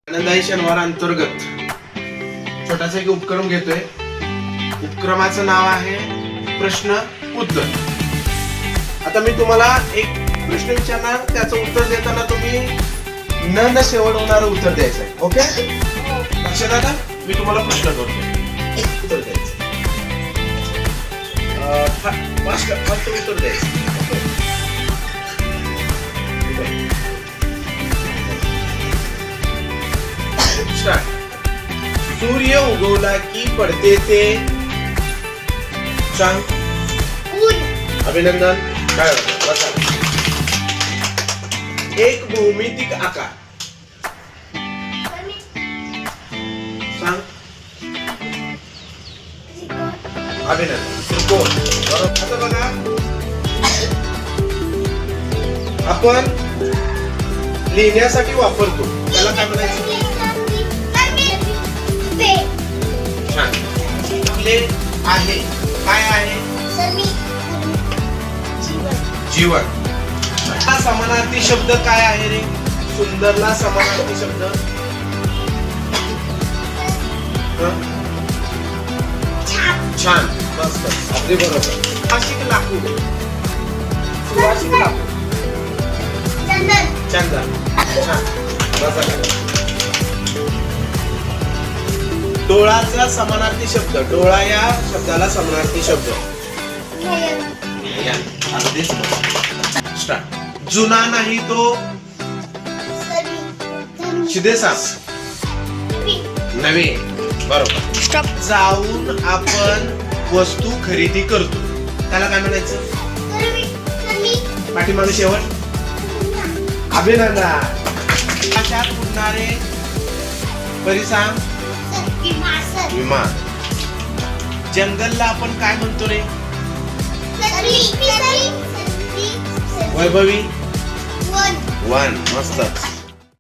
आनंदाई शनिवार अंतर्गत छोटासा एक उपक्रम घेतोय. उपक्रमाचं नाव आहे प्रश्न उत्तर. आता मी तुम्हाला एक प्रश्न विचारणार, त्याचं उत्तर देताना तुम्ही न शेवट होणारं उत्तर द्यायचं आहे. ओके, लक्षात आलं? मी तुम्हाला प्रश्न करतो, उत्तर द्यायचं. फक्त उत्तर द्यायचं. सूर्य उगवला की पडते ते सांग. अभिनंदन. काय बसा. एक भौमितिक आकार सांग. अभिनंदन. त्रिकोण. बरोबर. आता बघा, आपण लिहिण्यासाठी वापरतो त्याला काय म्हणायचं? आपले आहे काय आहे? जीवन. हा समानार्थी शब्द काय आहे रे? सुंदरला समानार्थी शब्द छान. मस्त. अगदी बरोबर. सुवासिक लाकूड. सुवासिक लाकूड. चंदन. छान. बसा. डोळाचा समानार्थी शब्द. डोळा या शब्दाला समानार्थी शब्द स्टार्ट. जुना नाही तो शिदे सास नवे. बरोबर. जाऊन आपण वस्तू खरेदी करतो त्याला काय म्हणायचं? पाठीमागे शेवट. अभिनंदन. आकाशात उडणारे परिसर विमान. जंगलला आपण काय म्हणतो रे? वैभवी. वन. मस्त.